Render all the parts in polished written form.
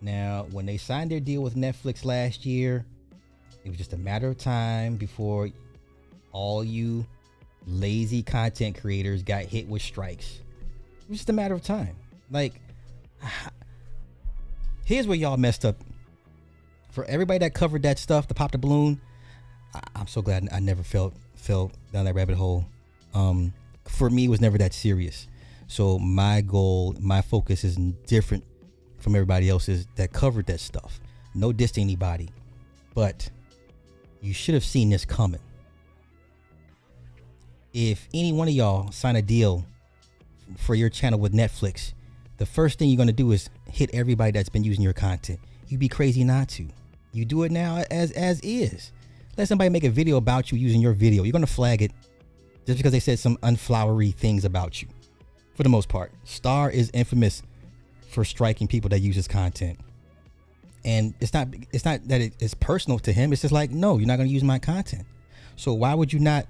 Now, when they signed their deal with Netflix last year, it was just a matter of time before all you lazy content creators got hit with strikes. It was just a matter of time. Like, here's where y'all messed up. For everybody that covered that stuff, the Pop the Balloon, I'm so glad I never fell down that rabbit hole. For me, it was never that serious. So my goal, my focus is different from everybody else's that covered that stuff. No diss to anybody, but you should have seen this coming. If any one of y'all sign a deal for your channel with Netflix, the first thing you're going to do is hit everybody that's been using your content. You'd be crazy not to. You do it now as is. Let somebody make a video about you using your video. You're going to flag it just because they said some unflowery things about you. For the most part, Star is infamous for striking people that use his content. And it's not that it's personal to him. It's just like, no, you're not going to use my content. So why would you not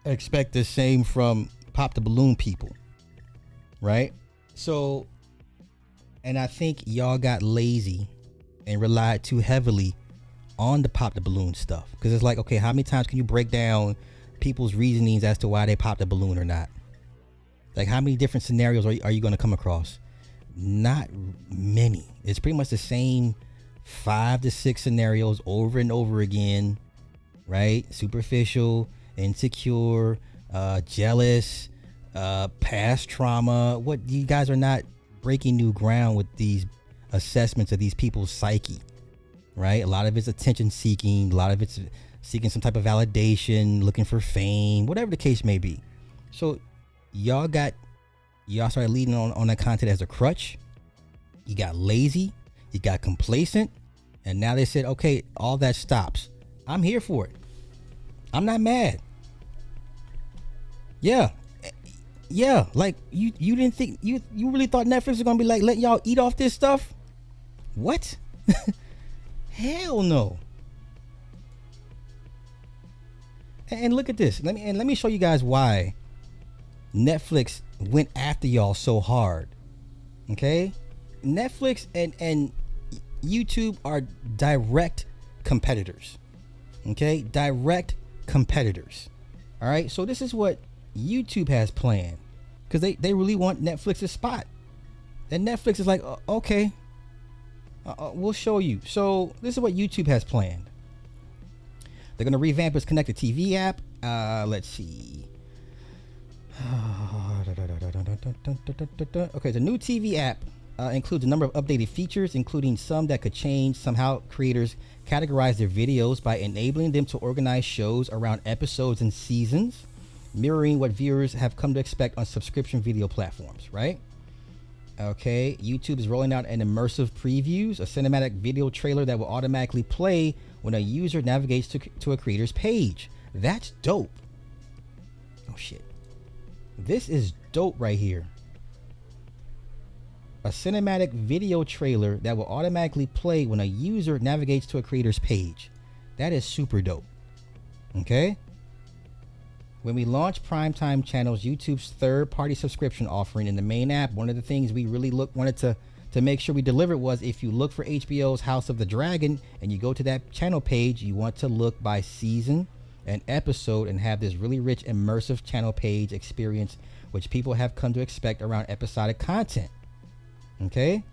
expect the same from Pop the Balloon people? Right? So, and I think y'all got lazy and relied too heavily on the Pop the Balloon stuff. Because it's like, okay, how many times can you break down people's reasonings as to why they popped the balloon or not? Like, how many different scenarios are you going to come across? Not many. It's pretty much the same 5 to 6 scenarios over and over again, right? Superficial, insecure, jealous, past trauma. What, you guys are not breaking new ground with these assessments of these people's psyche, right? A lot of it's attention seeking, a lot of it's seeking some type of validation, looking for fame, whatever the case may be. So y'all started leading on that content as a crutch. You got lazy, you got complacent, and now they said, okay, all that stops. I'm here for it. I'm not mad. Yeah, like you didn't think, you really thought Netflix was gonna be like letting y'all eat off this stuff? What? Hell no. And look at this. Let me show you guys why Netflix went after y'all so hard. Okay? Netflix and YouTube are direct competitors. Okay? Direct competitors. All right? So this is what YouTube has planned, because they really want Netflix's spot. And Netflix is like, okay, we'll show you. So this is what YouTube has planned. They're going to revamp its connected TV app. Let's see. Okay, the new TV app includes a number of updated features, including some that could change somehow creators categorize their videos by enabling them to organize shows around episodes and seasons, mirroring what viewers have come to expect on subscription video platforms, right? Okay, YouTube is rolling out an immersive previews, a cinematic video trailer that will automatically play when a user navigates to a creator's page. That's dope. Oh shit. This is dope right here. A cinematic video trailer that will automatically play when a user navigates to a creator's page. That is super dope. Okay? When we launched Primetime Channels, YouTube's third-party subscription offering in the main app, one of the things we really wanted to make sure we delivered was, if you look for HBO's House of the Dragon and you go to that channel page, you want to look by season and episode and have this really rich immersive channel page experience, which people have come to expect around episodic content. Okay?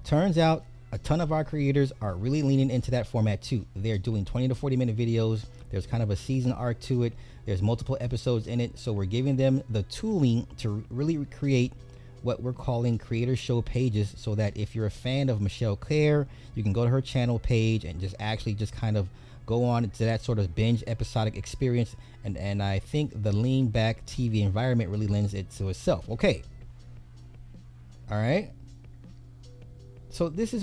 Turns out a ton of our creators are really leaning into that format too. They're doing 20 to 40 minute videos. There's kind of a season arc to it. There's multiple episodes in it. So we're giving them the tooling to really create what we're calling creator show pages, so that if you're a fan of Michelle Claire, you can go to her channel page and just kind of go on to that sort of binge episodic experience. And I think the lean back TV environment really lends it to itself. Okay. All right. So this is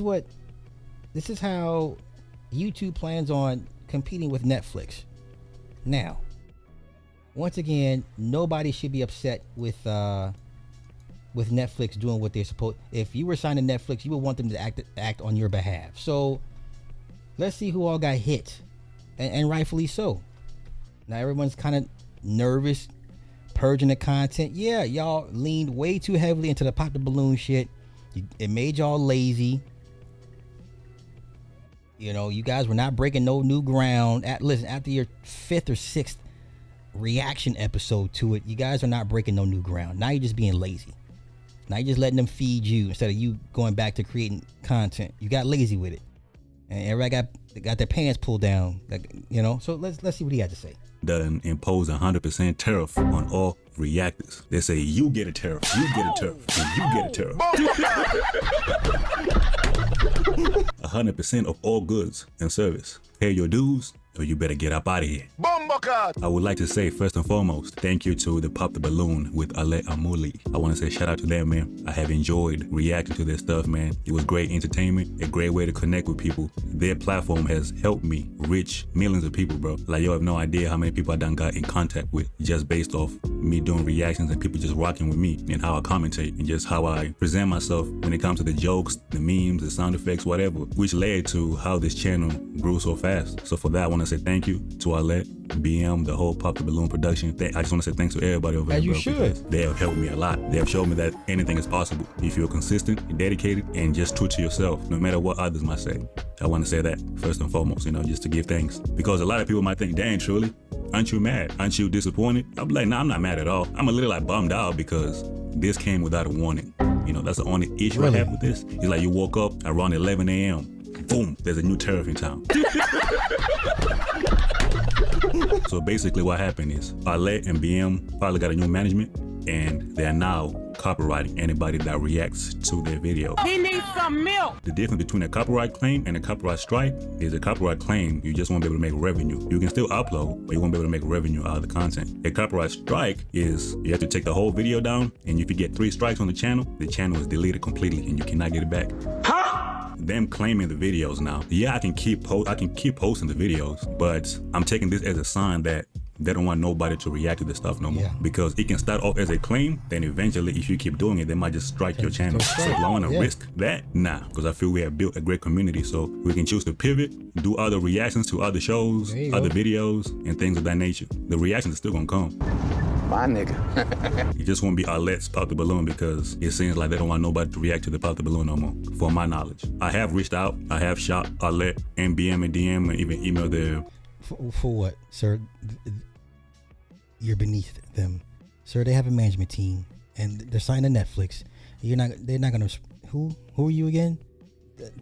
how YouTube plans on competing with Netflix. Now, once again, nobody should be upset with Netflix doing what they're supposed. If you were signed to Netflix, you would want them to act on your behalf. So let's see who all got hit, and rightfully so. Now everyone's kind of nervous, purging the content. Yeah, y'all leaned way too heavily into the Pop the Balloon shit. It made y'all lazy. You know, you guys were not breaking no new ground. Listen, after your 5th or 6th reaction episode to it, you guys are not breaking no new ground. Now you're just being lazy. Now you're just letting them feed you instead of you going back to creating content. You got lazy with it, and everybody got their pants pulled down. You know, so let's see what he had to say. Doesn't impose 100% tariff on all reactors. They say you get a tariff, you get a tariff, and you get a tariff. 100% of all goods and service. Pay your dues, or you better get up out of here. I would like to say, first and foremost, thank you to the Pop the Balloon with Ale Amuli. I want to say shout out to them, man. I have enjoyed reacting to their stuff, man. It was great entertainment, a great way to connect with people. Their platform has helped me reach millions of people, bro. Like, you have no idea how many people I done got in contact with just based off me doing reactions and people just rocking with me and how I commentate and just how I present myself when it comes to the jokes, the memes, the sound effects, whatever, which led to how this channel grew so fast. So for that, I want to say thank you to Arlette, BM, the whole Pop the Balloon production. I just want to say thanks to everybody over there, bro. As you should. They have helped me a lot. They have showed me that anything is possible if you're consistent, dedicated, and just true to yourself, no matter what others might say. I want to say that first and foremost, you know, just to give thanks. Because a lot of people might think, dang, truly, aren't you mad? Aren't you disappointed? I'm like, nah, I'm not mad at all. I'm a little like bummed out because this came without a warning. You know, that's the only issue I have with this. It's like you woke up around 11 a.m. Boom, there's a new tariff in town. So basically what happened is Arlette and BM probably got a new management and they're now copyrighting anybody that reacts to their video. He needs some milk. The difference between a copyright claim and a copyright strike is a copyright claim, you just won't be able to make revenue. You can still upload, but you won't be able to make revenue out of the content. A copyright strike is you have to take the whole video down, and if you get 3 strikes on the channel is deleted completely and you cannot get it back. Them claiming the videos now. Yeah, I can keep posting the videos, but I'm taking this as a sign that they don't want nobody to react to this stuff no more. Because it can start off as a claim, then eventually if you keep doing it, they might just strike your channel. So if I want to risk that, nah, because I feel we have built a great community, so we can choose to pivot, do other reactions to other shows, other videos, and things of that nature. The reactions are still gonna come. My nigga. It just won't be Arlette's Pop the Balloon because it seems like they don't want nobody to react to the Pop the Balloon no more, for my knowledge. I have reached out, I have shot Arlette and BM and DM and even emailed their... For what, sir? You're beneath them. Sir, they have a management team and they're signed to Netflix. They're not gonna... Who are you again?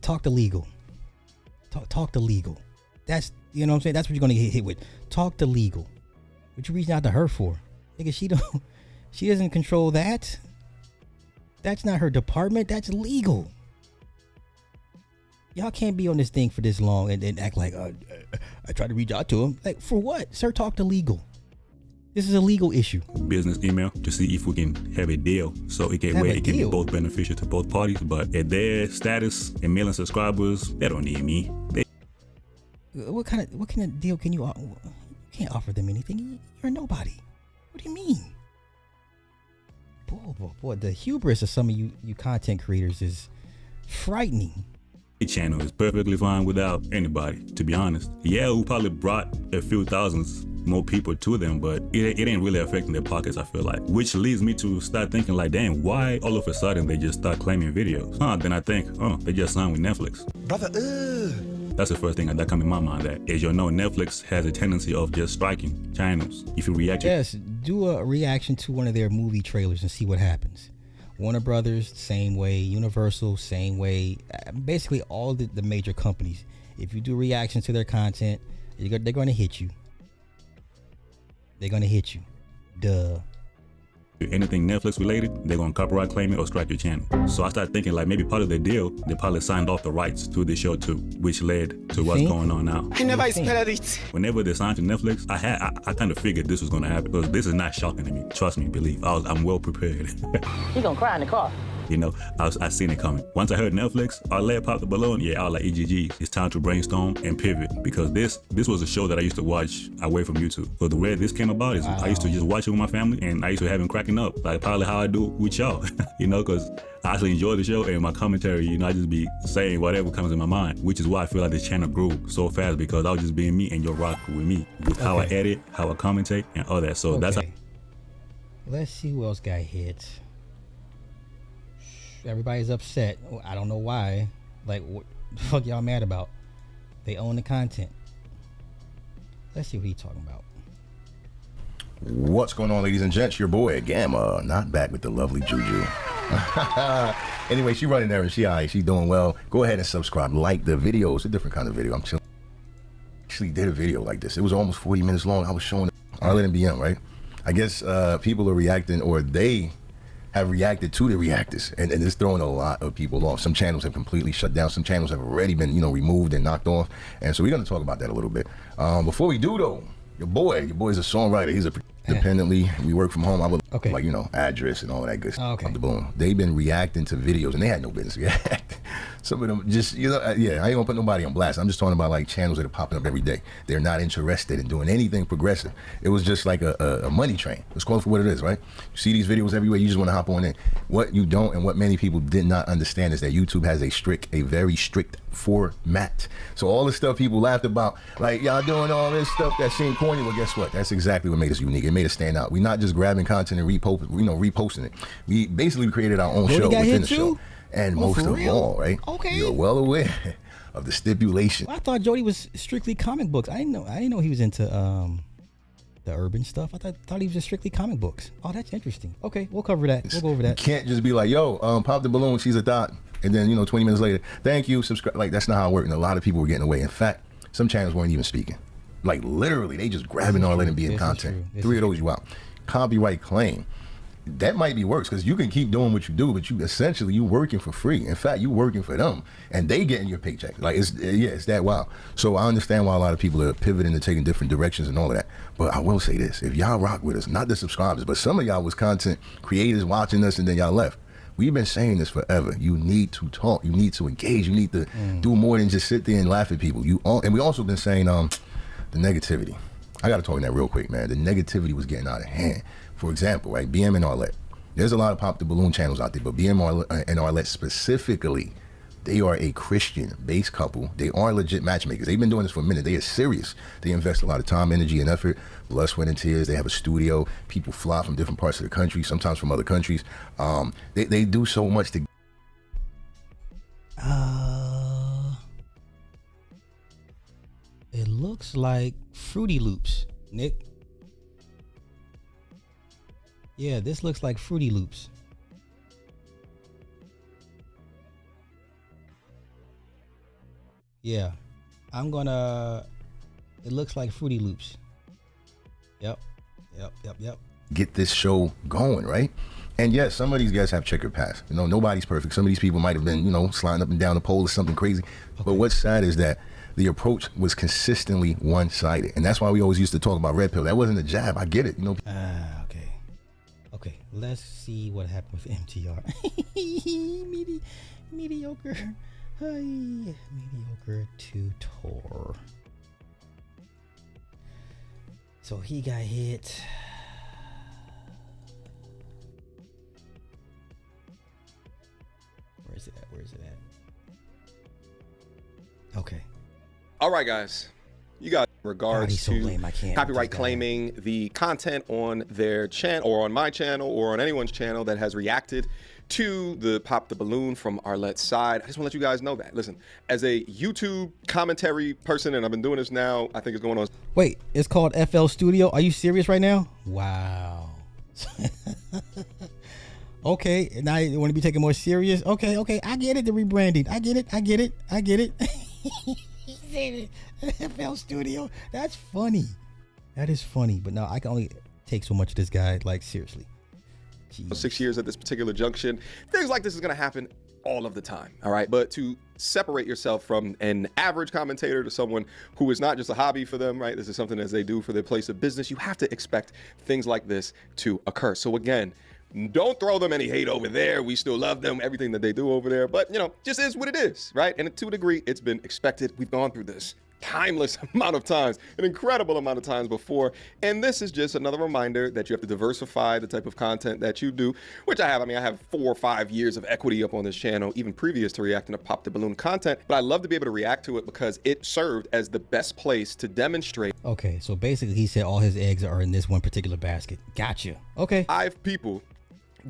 Talk to legal. Talk to legal. That's, you know what I'm saying? That's what you're gonna get hit with. Talk to legal. What you reaching out to her for? Nigga, she doesn't control that. That's not her department. That's legal. Y'all can't be on this thing for this long and act like I tried to reach out to him. Like, for what? Sir, talk to legal. This is a legal issue. Business email to see if we can have a deal so it can be both beneficial to both parties. But at their status and million subscribers, they don't need me. What kind of deal can you? You can't offer them anything. You're nobody. What do you mean? Boy, the hubris of some of you content creators is frightening. The channel is perfectly fine without anybody, to be honest. Yeah, we probably brought a few thousands more people to them, but it ain't really affecting their pockets, I feel like. Which leads me to start thinking like, damn, why all of a sudden they just start claiming videos? Then I think, they just signed with Netflix. Brother, That's the first thing that come in my mind, that, as you know, Netflix has a tendency of just striking channels if you react to it. Yes, do a reaction to one of their movie trailers and see what happens. Warner Brothers, same way. Universal, same way. Basically, all the major companies. If you do reactions to their content, they're going to hit you. They're going to hit you. Duh. Anything Netflix related, they're going to copyright claim it or strike your channel. So I started thinking like maybe part of the deal, they probably signed off the rights to the show too, which led to what's going on now. Whenever they signed to Netflix, I kind of figured this was going to happen because this is not shocking to me. Trust me, believe. I'm well prepared. He gonna cry in the car. You know, I seen it coming. Once I heard Netflix, Arlette Pop the Balloon, I was like, EGG, it's time to brainstorm and pivot, because this was a show that I used to watch away from YouTube. So the way this came about is I used to just watch it with my family, and I used to have him cracking up, like probably how I do with y'all, you know, because I actually enjoy the show, and my commentary, you know, I just be saying whatever comes in my mind, which is why I feel like this channel grew so fast, because I was just being me and you're rocking with me, with how I edit, how I commentate, and all that. So that's how. Let's see who else got hit. Everybody's upset. I don't know why. Like, what the fuck y'all mad about? They own the content. Let's see what he's talking about. What's going on, ladies and gents? Your boy Gamma, not back with the lovely Juju. Anyway, she running there and she alright. She doing well. Go ahead and subscribe. Like the video. It's a different kind of video. I'm chilling. Actually did a video like this. It was almost 40 minutes long. I was showing Arlette and BM, right? I guess people are reacting, or they have reacted to the reactors, and it's throwing a lot of people off. Some channels have completely shut down. Some channels have already been, removed and knocked off. And so we're going to talk about that a little bit. Before we do, though, your boy's a songwriter. He's independently. We work from home. I would address and all of that good stuff. Pop the Balloon. They've been reacting to videos, and they had no business react. Some of them just, I ain't gonna put nobody on blast. I'm just talking about like channels that are popping up every day. They're not interested in doing anything progressive. It was just like a money train. Let's call it for what it is, right? You see these videos everywhere. You just want to hop on in. What you don't, and what many people did not understand, is that YouTube has a very strict format. So all the stuff people laughed about, like y'all doing all this stuff that seemed corny. Well, guess what? That's exactly what made us unique. It made us stand out. We're not just grabbing content and reposting it. We basically created our own show within the show. And most of all, right? Okay. You're well aware of the stipulation. Well, I thought Jody was strictly comic books. I didn't know he was into the urban stuff. I thought he was just strictly comic books. Oh, that's interesting. Okay, we'll cover that. We'll go over that. You can't just be like, yo, pop the balloon, she's a thought. And then, 20 minutes later, thank you, subscribe. Like, that's not how it worked. And a lot of people were getting away. In fact, some channels weren't even speaking. Like, literally, they just grabbing all that and being content. 3 of those you out. Copyright claim. That might be worse, because you can keep doing what you do, but you working for free. In fact, you working for them, and they getting your paycheck. Like, it's that wild. So I understand why a lot of people are pivoting and taking different directions and all of that. But I will say this: if y'all rock with us, not the subscribers, but some of y'all was content creators watching us, and then y'all left. We've been saying this forever. You need to talk. You need to engage. You need to do more than just sit there and laugh at people. And we also been saying the negativity. I got to talk on that real quick, man. The negativity was getting out of hand. For example, right, BM and Arlette. There's a lot of Pop the Balloon channels out there, but BM and Arlette specifically, they are a Christian-based couple. They are legit matchmakers. They've been doing this for a minute. They are serious. They invest a lot of time, energy, and effort, blood, sweat, and tears. They have a studio. People fly from different parts of the country, sometimes from other countries. They do so much to... It looks like Fruity Loops, Nick. Yeah, this looks like Fruity Loops. Yeah, it looks like Fruity Loops. Yep. Get this show going, right? And yes, some of these guys have checkered past. Nobody's perfect. Some of these people might have been, sliding up and down the pole or something crazy. Okay. But what's sad is that the approach was consistently one-sided. And that's why we always used to talk about Red Pill. That wasn't a jab. I get it, Okay, let's see what happened with MTR. Mediocre. Mediocre tutor. So he got hit. Where is it at? Okay. All right, guys. You got regards so to lame. I can't copyright claiming the content on their channel or on my channel or on anyone's channel that has reacted to the Pop the Balloon from Arlette's side. I just want to let you guys know that. Listen, as a YouTube commentary person, and I've been doing this now, I think it's going on. Wait, it's called FL Studio. Are you serious right now? Wow. Okay, now you want to be taken more serious? Okay, I get it, the rebranding. I get it. He said it. FL Studio. That's funny. That is funny. But no, I can only take so much of this guy, like, seriously. Jeez. 6 years at this particular junction. Things like this is going to happen all of the time, all right? But to separate yourself from an average commentator to someone who is not just a hobby for them, right? This is something as they do for their place of business. You have to expect things like this to occur. So again, don't throw them any hate over there. We still love them, everything that they do over there. But, just is what it is, right? And to a degree, it's been expected. We've gone through this timeless amount of times, an incredible amount of times before. And this is just another reminder that you have to diversify the type of content that you do, which I have. I mean, I have 4 or 5 years of equity up on this channel, even previous to reacting to Pop the Balloon content. But I love to be able to react to it because it served as the best place to demonstrate. Okay, so basically he said all his eggs are in this one particular basket. Gotcha. Okay. 5 people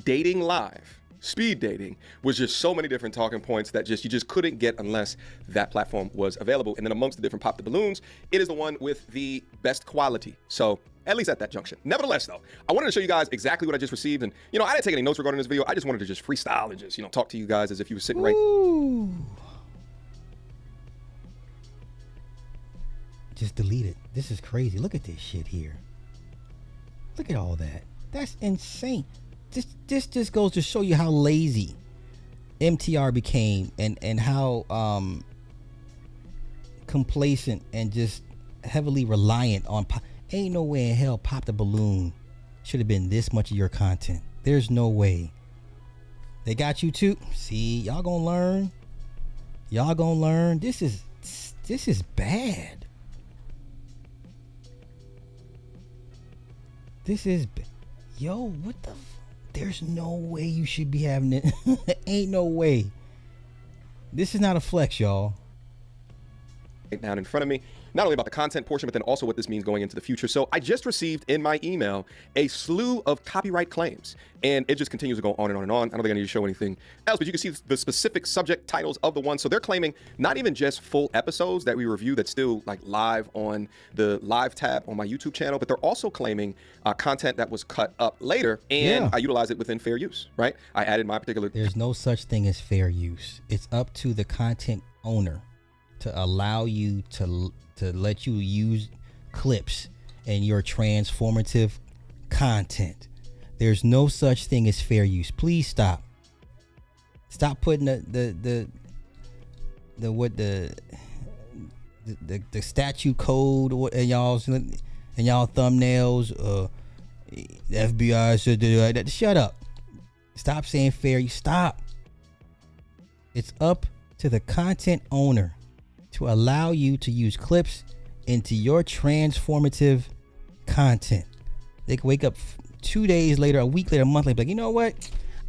dating live speed dating was just so many different talking points that you just couldn't get unless that platform was available. And then amongst the different Pop the Balloons, it is the one with the best quality. So at least at that junction. Nevertheless, though, I wanted to show you guys exactly what I just received. And, I didn't take any notes regarding this video. I just wanted to just freestyle and just, talk to you guys as if you were sitting right. Ooh. Just delete it. This is crazy. Look at this shit here. Look at all that. That's insane. This just goes to show you how lazy MTR became and how complacent and just heavily reliant on ain't no way in hell Pop the Balloon should have been this much of your content. There's no way. They got you too. See, y'all gonna learn. Y'all gonna learn. This is bad. This is yo, what the there's no way you should be having it. Ain't no way. This is not a flex, y'all. Right down in front of me, not only about the content portion, but then also what this means going into the future. So I just received in my email a slew of copyright claims, and it just continues to go on and on and on. I don't think I need to show anything else, but you can see the specific subject titles of the ones. So they're claiming not even just full episodes that we review that's still like live on the live tab on my YouTube channel, but they're also claiming content that was cut up later, and I utilized it within fair use, right? I added my particular... There's no such thing as fair use. It's up to the content owner to allow you to let you use clips in your transformative content. There's no such thing as fair use. Please stop putting the statute code in y'all thumbnails. The FBI said that. Shut up. Stop saying fair use. Stop. It's up to the content owner to allow you to use clips into your transformative content. They can wake up 2 days later, a week later, a month later, like, you know what?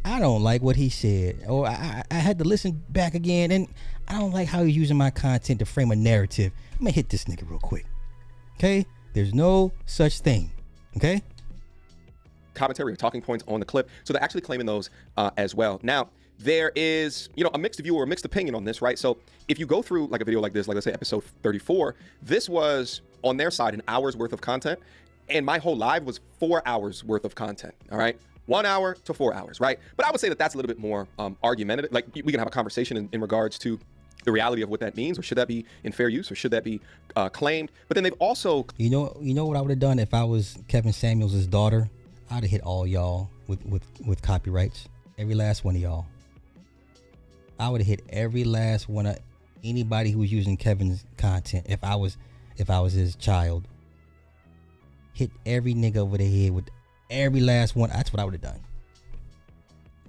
I don't like what he said. Or I had to listen back again, and I don't like how he's using my content to frame a narrative. I'm gonna hit this nigga real quick. Okay? There's no such thing. Okay? Commentary or talking points on the clip. So they're actually claiming those as well. Now, there is, a mixed view or a mixed opinion on this, right? So if you go through like a video like this, like let's say episode 34, this was on their side an hour's worth of content, and my whole live was 4 hours worth of content. All right, 1 hour to 4 hours, right? But I would say that that's a little bit more argumentative. Like we can have a conversation in regards to the reality of what that means, or should that be in fair use, or should that be claimed? But then they've also, you know what I would have done if I was Kevin Samuels' daughter? I'd have hit all y'all with copyrights, every last one of y'all. I would have hit every last one of anybody who was using Kevin's content if I was his child. Hit every nigga over the head with every last one. That's what I would have done.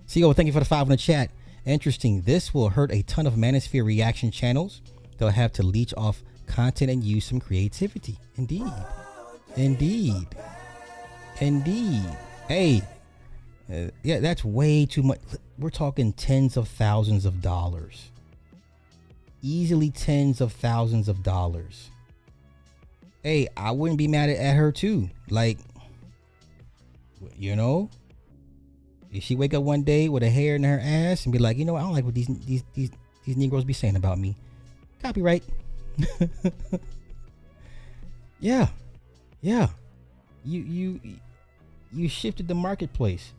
Seago, thank you for the 5 in the chat. Interesting. This will hurt a ton of Manosphere reaction channels. They'll have to leech off content and use some creativity. Indeed. Hey. Yeah, that's way too much. We're talking tens of thousands of dollars. Easily tens of thousands of dollars. Hey, I wouldn't be mad at her too. Like, if she wake up one day with a hair in her ass and be like, I don't like what these Negroes be saying about me. Copyright. Yeah. You shifted the marketplace.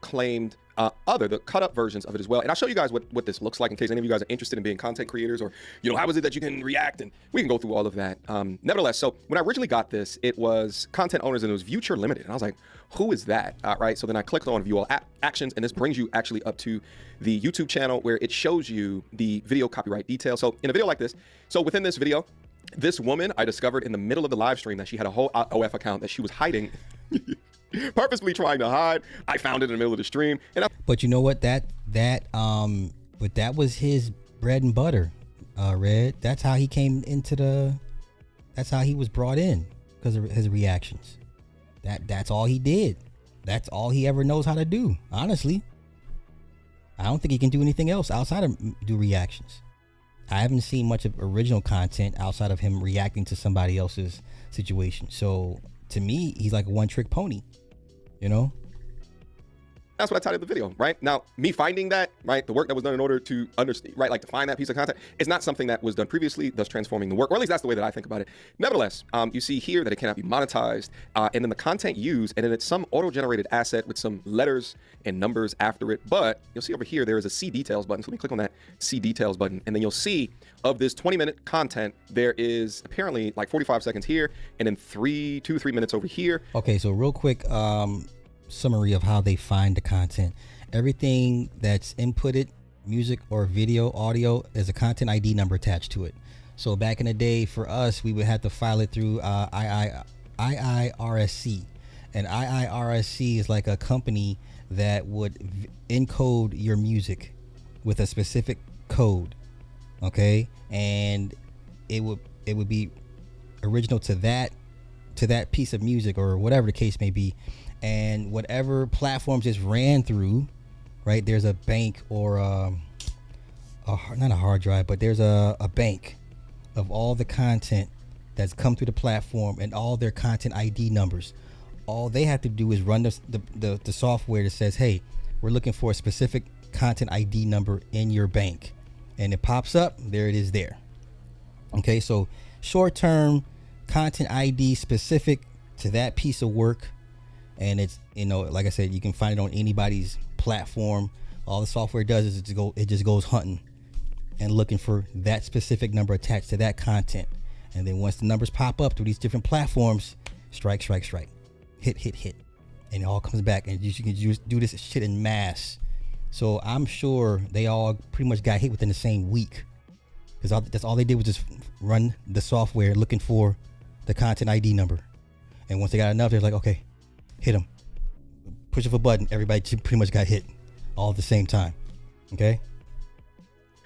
Claimed the cut up versions of it as well, and I'll show you guys what this looks like in case any of you guys are interested in being content creators, or how is it that you can react, and we can go through all of that. Nevertheless, so when I originally got this, it was content owners and it was Future Limited, and I was like, who is that? Right, so then I clicked on view all actions, and this brings you actually up to the YouTube channel where it shows you the video copyright details. So in a video like this, so within this video, this woman I discovered in the middle of the live stream that she had a whole OF account that she was hiding. Purposely trying to hide. I found it in the middle of the stream, but you know what? But that was his bread and butter, Red. That's how he came into that's how he was brought in, because of his reactions. That's all he did. That's all he ever knows how to do. Honestly, I don't think he can do anything else outside of do reactions. I haven't seen much of original content outside of him reacting to somebody else's situation. So to me, he's like a one-trick pony. That's what I titled the video, right? Now, me finding that, right, the work that was done in order to understand, right, like to find that piece of content is not something that was done previously, thus transforming the work, or at least that's the way that I think about it. Nevertheless, you see here that it cannot be monetized, and then the content used, and then it's some auto-generated asset with some letters and numbers after it. But you'll see over here, there is a see details button. So let me click on that see details button, and then you'll see of this 20-minute content, there is apparently like 45 seconds here, and then 2 to 3 minutes over here. Okay, so real quick, summary of how they find the content. Everything that's inputted, music or video, audio, there's a content ID number attached to it. So back in the day for us, we would have to file it through IIRSC, and IIRSC is like a company that would encode your music with a specific code, okay, and it would be original to that piece of music or whatever the case may be. And whatever platforms it's ran through, right, there's a bank or not a hard drive, but there's a bank of all the content that's come through the platform and all their content ID numbers. All they have to do is run the software that says, hey, we're looking for a specific content ID number in your bank, and it pops up. There it is there. Okay, so short-term content ID specific to that piece of work. And it's, you know, like I said, you can find it on anybody's platform. All the software does is it just goes hunting and looking for that specific number attached to that content. And then once the numbers pop up through these different platforms, strike, hit, and it all comes back. And you can just do this shit in mass. So I'm sure they all pretty much got hit within the same week, because that's all they did was just run the software looking for the content ID number. And once they got enough, they're like, okay, hit them, push of a button, everybody pretty much got hit all at the same time. Okay,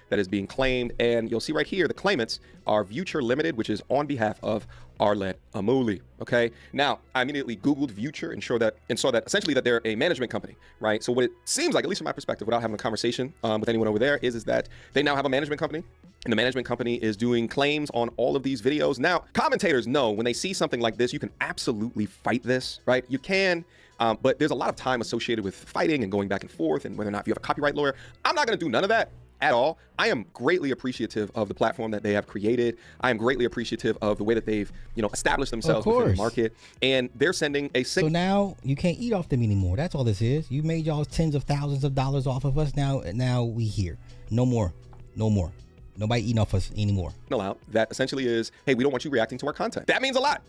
that is being claimed, and you'll see right here the claimants are Vuture Limited, which is on behalf of Arlet Amuli. Okay, now I immediately Googled Vuture and saw that essentially that they're a management company, right? So what it seems like, at least from my perspective, without having a conversation with anyone over there, is that they now have a management company, and the management company is doing claims on all of these videos. Now, commentators know when they see something like this, you can absolutely fight this, right? You can, but there's a lot of time associated with fighting and going back and forth, and whether or not you have a copyright lawyer. I'm not going to do none of that at all. I am greatly appreciative of the platform that they have created. I am greatly appreciative of the way that they've, established themselves within the market, and they're sending a signal. So now you can't eat off them anymore. That's all this is. You made y'all tens of thousands of dollars off of us. Now we here. No more. Nobody eating off us anymore. Out that essentially is, hey, we don't want you reacting to our content. That means a lot,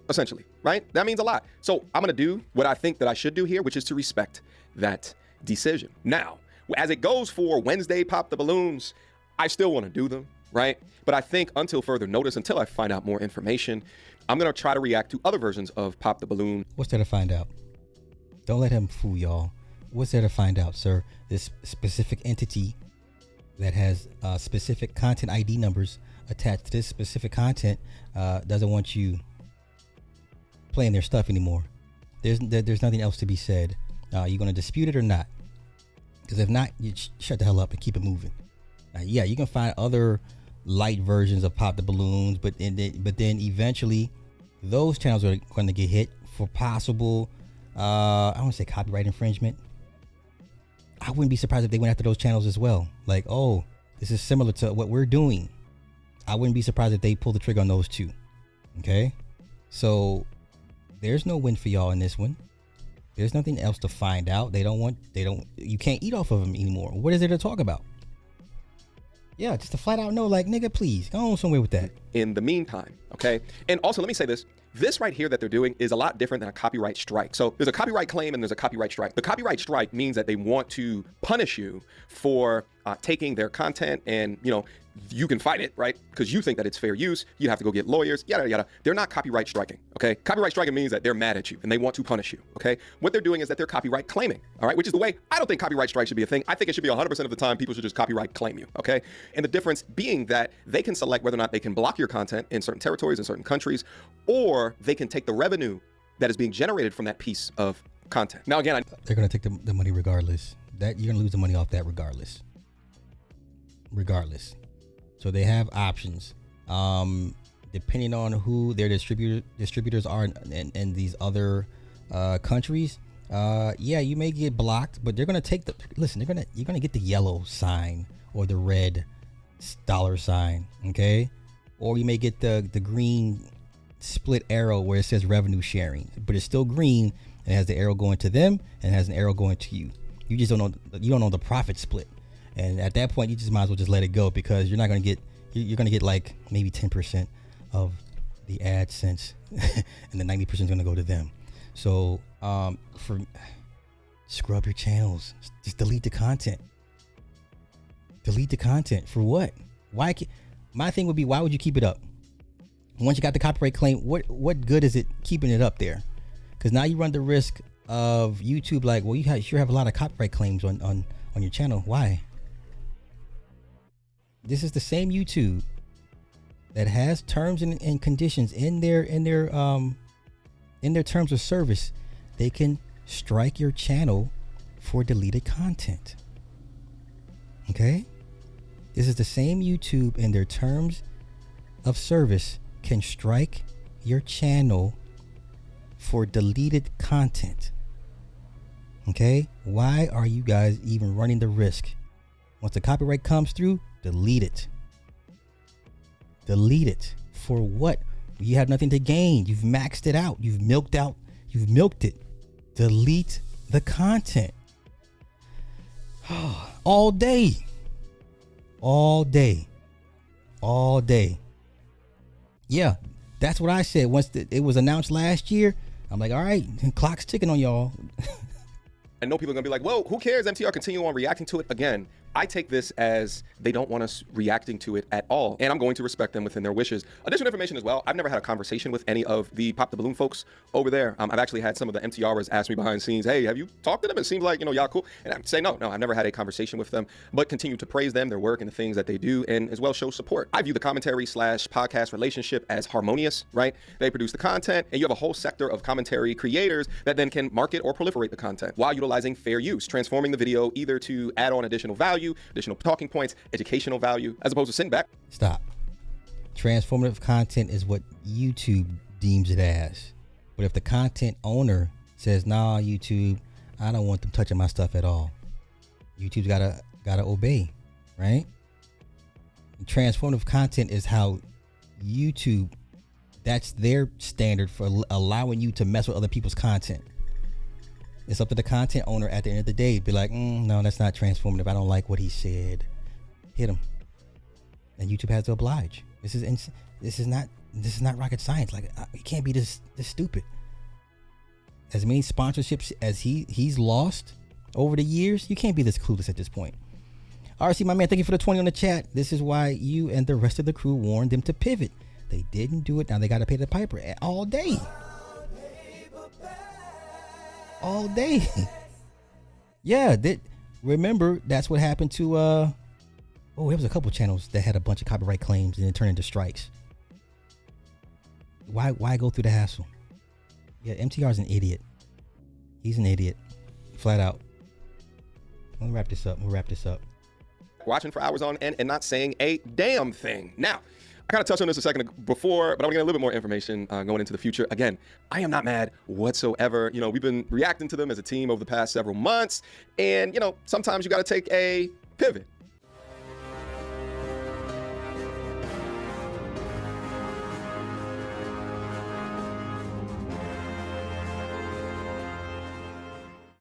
essentially, right? That means a lot. So I'm gonna do what I think that I should do here, which is to respect that decision. Now, as it goes for Wednesday Pop the Balloons, I still want to do them, right? But I think until further notice, until I find out more information, I'm gonna try to react to other versions of Pop the Balloon. What's there to find out? Don't let him fool y'all. What's there to find out, sir? This specific entity that has specific content ID numbers attached to this specific content doesn't want you playing their stuff anymore. There's nothing else to be said. You gonna dispute it or not? Because if not, you shut the hell up and keep it moving. Now, yeah, you can find other light versions of Pop the Balloons, but then eventually those channels are going to get hit for possible I don't want to say copyright infringement. I wouldn't be surprised if they went after those channels as well. Like, oh, this is similar to what we're doing. I wouldn't be surprised if they pull the trigger on those too. Okay, so there's no win for y'all in this one. There's nothing else to find out. You can't eat off of them anymore. What is there to talk about? Yeah, just a flat out no, like, nigga, please go on somewhere with that. In the meantime, okay? And also, let me say this. This right here that they're doing is a lot different than a copyright strike. So there's a copyright claim and there's a copyright strike. The copyright strike means that they want to punish you for taking their content, and, you can fight it, right? Because you think that it's fair use. You have to go get lawyers, yada, yada. They're not copyright striking, okay? Copyright striking means that they're mad at you and they want to punish you, okay? What they're doing is that they're copyright claiming, all right? Which is the way, I don't think copyright strike should be a thing. I think it should be 100% of the time people should just copyright claim you, okay? And the difference being that they can select whether or not they can block your content in certain territories, in certain countries, or they can take the revenue that is being generated from that piece of content. Now, again, they're going to take the money regardless. That you're going to lose the money off that regardless. So they have options. Depending on who their distributors are in these other countries, Yeah, you may get blocked, but they're gonna take the listen. You're gonna get the yellow sign or the red dollar sign, okay? Or you may get the green split arrow where it says revenue sharing, but it's still green and it has the arrow going to them and it has an arrow going to you. You just don't know. You don't know the profit split, and at that point, you just might as well just let it go because you're not gonna get. You're gonna get like maybe 10% of the AdSense, and the 90% is gonna go to them. So for scrub your channels, just delete the content. Delete the content for what? Why? My thing would be, why would you keep it up? Once you got the copyright claim, what good is it keeping it up there? Because now you run the risk of YouTube like, well, you sure have a lot of copyright claims on your channel. Why? This is the same YouTube that has terms and conditions in their terms of service. They can strike your channel for deleted content. Okay? This is the same YouTube in their terms of service can strike your channel for deleted content. Okay? Why are you guys even running the risk? Once the copyright comes through, delete it. Delete it. For what? You have nothing to gain. You've maxed it out. You've milked it. Delete the content. All day. All day. All day. Yeah, that's what I said. Once it was announced last year, I'm like, all right, clock's ticking on y'all. I know people are gonna be like, well, who cares? MTR continue on reacting to it. Again, I take this as they don't want us reacting to it at all, and I'm going to respect them within their wishes. Additional information as well, I've never had a conversation with any of the Pop the Balloon folks over there. I've actually had some of the MTRers ask me behind the scenes, hey, have you talked to them? It seems like, y'all cool. And I say, no, I've never had a conversation with them, but continue to praise them, their work, and the things that they do, and as well show support. I view the commentary / podcast relationship as harmonious, right? They produce the content, and you have a whole sector of commentary creators that then can market or proliferate the content while utilizing fair use, transforming the video either to add on additional value, additional talking points, educational value, as opposed to sitting back. Stop. Transformative content is what YouTube deems it as. But if the content owner says, nah, YouTube, I don't want them touching my stuff at all, YouTube's gotta obey, right? Transformative content is how YouTube, that's their standard for allowing you to mess with other people's content. It's up to the content owner at the end of the day to be like, no, that's not transformative. I don't like what he said. Hit him. And YouTube has to oblige. This is not rocket science. Like, it can't be this stupid. As many sponsorships as he's lost over the years, you can't be this clueless at this point. RC, my man, thank you for the 20 on the chat. This is why you and the rest of the crew warned them to pivot. They didn't do it. Now they got to pay the piper all day. All day. Yeah, remember that's what happened to there was a couple channels that had a bunch of copyright claims and it turned into strikes. Why go through the hassle? Yeah, MTR's an idiot. He's an idiot. Flat out. We'll wrap this up. Watching for hours on end and not saying a damn thing. Now, I kind of touched on this a second before, but I'm gonna get a little bit more information going into the future. Again, I am not mad whatsoever. We've been reacting to them as a team over the past several months, and sometimes you got to take a pivot.